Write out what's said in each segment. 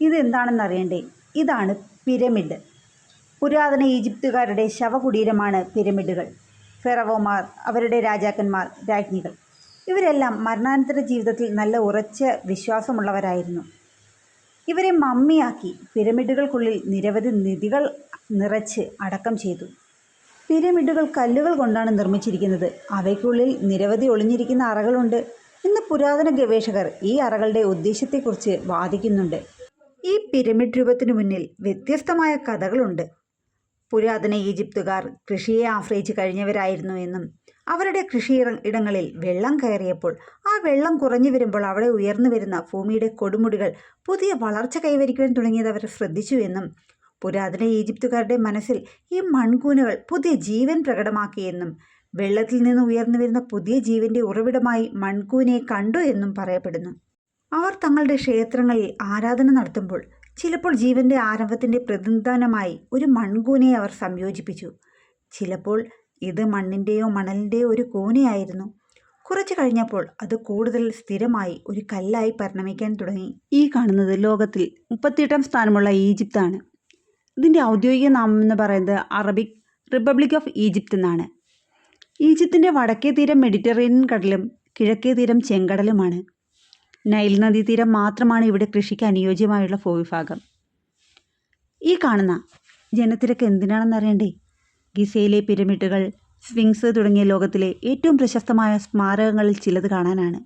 ഇതെന്താണെന്നറിയണ്ടേ? ഇതാണ് പിരമിഡ്. പുരാതന ഈജിപ്തുകാരുടെ ശവകുടീരമാണ് പിരമിഡുകൾ. ഫെറവോമാർ, അവരുടെ രാജാക്കന്മാർ, രാജ്ഞികൾ ഇവരെല്ലാം മരണാനന്തര ജീവിതത്തിൽ നല്ല ഉറച്ച വിശ്വാസമുള്ളവരായിരുന്നു. ഇവരെ മമ്മിയാക്കി പിരമിഡുകൾക്കുള്ളിൽ നിരവധി നിധികൾ നിറച്ച് അടക്കം ചെയ്തു. പിരമിഡുകൾ കല്ലുകൾ കൊണ്ടാണ് നിർമ്മിച്ചിരിക്കുന്നത്. അവയ്ക്കുള്ളിൽ നിരവധി ഒളിഞ്ഞിരിക്കുന്ന അറകളുണ്ട്. ഇന്ന് പുരാതന ഗവേഷകർ ഈ അറകളുടെ ഉദ്ദേശ്യത്തെക്കുറിച്ച് വാദിക്കുന്നുണ്ട്. ഈ പിരമിഡ് രൂപത്തിനു മുന്നിൽ വ്യത്യസ്തമായ കഥകളുണ്ട്. പുരാതന ഈജിപ്തുകാർ കൃഷിയെ ആശ്രയിച്ച് കഴിഞ്ഞവരായിരുന്നു എന്നും അവരുടെ കൃഷി ഇടങ്ങളിൽ വെള്ളം കയറിയപ്പോൾ ആ വെള്ളം കുറഞ്ഞു വരുമ്പോൾ അവിടെ ഉയർന്നു വരുന്ന ഭൂമിയുടെ കൊടുമുടികൾ പുതിയ വളർച്ച കൈവരിക്കുവാൻ തുടങ്ങിയത് അവർ ശ്രദ്ധിച്ചു എന്നും പുരാതന ഈജിപ്തുകാരുടെ മനസ്സിൽ ഈ മൺകൂനകൾ പുതിയ ജീവൻ പ്രകടമാക്കിയെന്നും വെള്ളത്തിൽ നിന്ന് ഉയർന്നു വരുന്ന പുതിയ ജീവന്റെ ഉറവിടമായി മൺകൂനയെ കണ്ടു എന്നും പറയപ്പെടുന്നു. അവർ തങ്ങളുടെ ക്ഷേത്രങ്ങളിൽ ആരാധന നടത്തുമ്പോൾ ചിലപ്പോൾ ജീവന്റെ ആരംഭത്തിന്റെ പ്രതിനിധാനമായി ഒരു മൺകൂനയെ അവർ സംയോജിപ്പിച്ചു. ചിലപ്പോൾ ഇത് മണ്ണിന്റെയോ മണലിന്റെയോ ഒരു കൂനയായിരുന്നു. കുറച്ചു കഴിഞ്ഞപ്പോൾ അത് കൂടുതൽ സ്ഥിരമായി ഒരു കല്ലായി പരിണമിക്കാൻ തുടങ്ങി. ഈ കാണുന്നത് ലോകത്തിൽ 38ാം സ്ഥാനമുള്ള ഈജിപ്താണ്. ഇതിൻ്റെ ഔദ്യോഗിക നാമം എന്ന് പറയുന്നത് അറബിക് റിപ്പബ്ലിക് ഓഫ് ഈജിപ്ത് എന്നാണ്. ഈജിപ്തിൻ്റെ വടക്കേ തീരം മെഡിറ്ററേനിയൻ കടലും കിഴക്കേ തീരം ചെങ്കടലുമാണ്. നൈൽ നദീതീരം മാത്രമാണ് ഇവിടെ കൃഷിക്ക് അനുയോജ്യമായുള്ള ഭൂവിഭാഗം. ഈ കാണുന്ന ജനത്തിരക്ക് എന്തിനാണെന്നറിയണ്ടേ? ഗിസയിലെ പിരമിഡുകൾ, സ്ഫിങ്സ് തുടങ്ങിയ ലോകത്തിലെ ഏറ്റവും പ്രശസ്തമായ സ്മാരകങ്ങളിൽ ചിലത് കാണാനാണ്.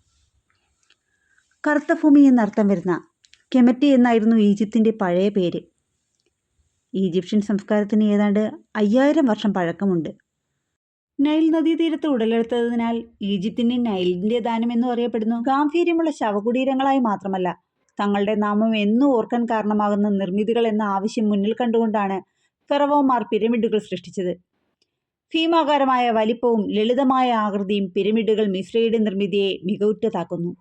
കറുത്ത ഭൂമി എന്നർത്ഥം വരുന്ന കെമറ്റി എന്നായിരുന്നു ഈജിപ്തിൻ്റെ പഴയ പേര്. ഈജിപ്ഷ്യൻ സംസ്കാരത്തിന് ഏതാണ്ട് 5000 വർഷം പഴക്കമുണ്ട്. നൈൽ നദീതീരത്ത് ഉടലെടുത്തതിനാൽ ഈജിപ്തിന് നൈലിൻ്റെ ദാനം എന്നും അറിയപ്പെടുന്നു. ഗാംഭീര്യമുള്ള ശവകുടീരങ്ങളായി മാത്രമല്ല, തങ്ങളുടെ നാമം എന്നും ഓർക്കാൻ കാരണമാകുന്ന നിർമ്മിതികൾ എന്ന ആവശ്യം മുന്നിൽ കണ്ടുകൊണ്ടാണ് ഫെറവോമാർ പിരമിഡുകൾ സൃഷ്ടിച്ചത്. ഭീമാകാരമായ വലിപ്പവും ലളിതമായ ആകൃതിയും പിരമിഡുകൾ മിസ്രയുടെ നിർമ്മിതിയെ മികവുറ്റതാക്കുന്നു.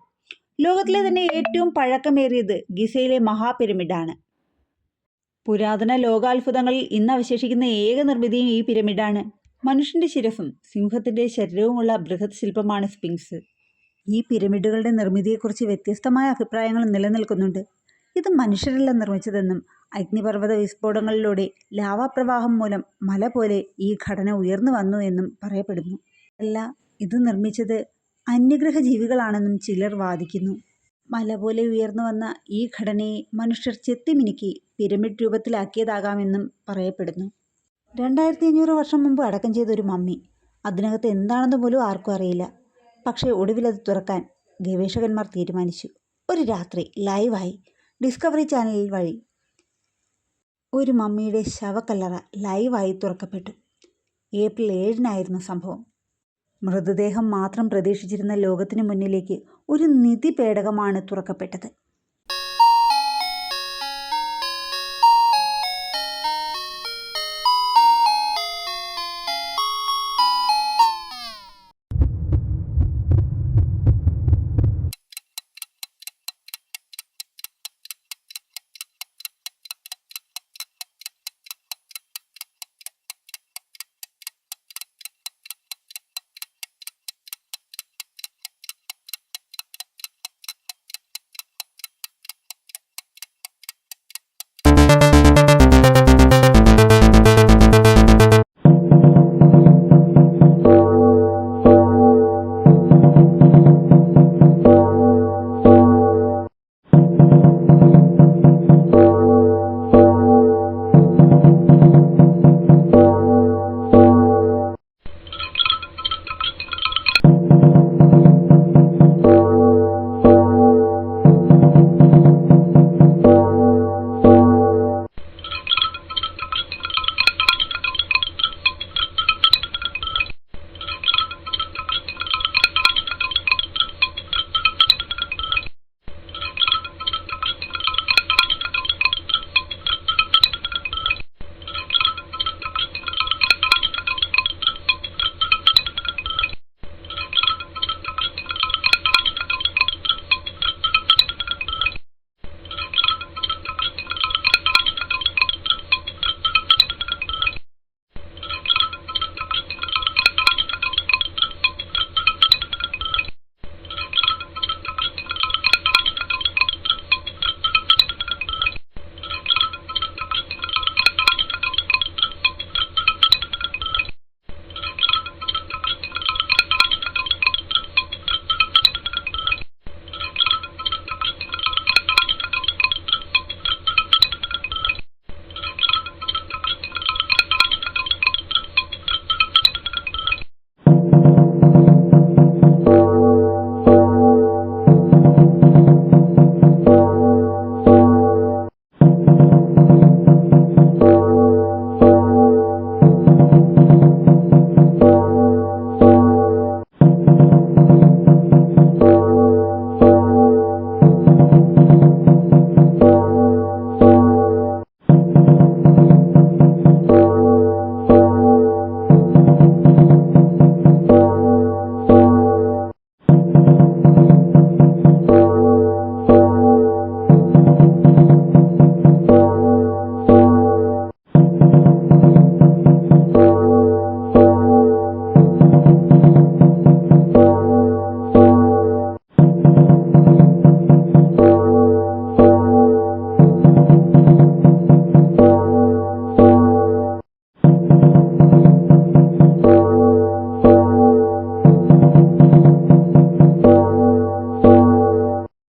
ലോകത്തിലെ തന്നെ ഏറ്റവും പഴക്കമേറിയത് ഗിസയിലെ മഹാപിരമിഡാണ്. പുരാതന ലോകാത്ഭുതങ്ങളിൽ ഇന്ന് അവശേഷിക്കുന്ന ഏക നിർമ്മിതിയും ഈ പിരമിഡാണ്. മനുഷ്യന്റെ ശിരസും സിംഹത്തിന്റെ ശരീരവുമുള്ള ബൃഹത് ശില്പമാണ് സ്ഫിങ്സ്. ഈ പിരമിഡുകളുടെ നിർമ്മിതിയെക്കുറിച്ച് വ്യത്യസ്തമായ അഭിപ്രായങ്ങൾ നിലനിൽക്കുന്നുണ്ട്. ഇത് മനുഷ്യരല്ല നിർമ്മിച്ചതെന്നും അഗ്നിപർവ്വത വിസ്ഫോടനങ്ങളിലൂടെ ലാവാപ്രവാഹം മൂലം മല പോലെ ഈ ഘടന ഉയർന്നു വന്നു എന്നും പറയപ്പെടുന്നു. അല്ല, ഇത് നിർമ്മിച്ചത് അന്യഗ്രഹ ജീവികളാണെന്നും ചിലർ വാദിക്കുന്നു. മല പോലെ ഉയർന്നു വന്ന ഈ ഘടനയെ മനുഷ്യർ ചെത്തിമിനുക്കി പിരമിഡ് രൂപത്തിലാക്കിയതാകാമെന്നും പറയപ്പെടുന്നു. 2500 വർഷം മുമ്പ് അടക്കം ചെയ്ത ഒരു മമ്മി. അതിനകത്ത് എന്താണെന്ന് പോലും ആർക്കും അറിയില്ല. പക്ഷേ ഒടുവിലത് തുറക്കാൻ ഗവേഷകന്മാർ തീരുമാനിച്ചു. ഒരു രാത്രി ലൈവായി ഡിസ്കവറി ചാനൽ വഴി ഒരു മമ്മിയുടെ ശവക്കല്ലറ ലൈവായി തുറക്കപ്പെട്ടു. ഏപ്രിൽ 7-നായിരുന്നു സംഭവം. മൃതദേഹം മാത്രം പ്രതീക്ഷിച്ചിരുന്ന ലോകത്തിന് മുന്നിലേക്ക് ഒരു നിധി പേടകമാണ് തുറക്കപ്പെട്ടത്.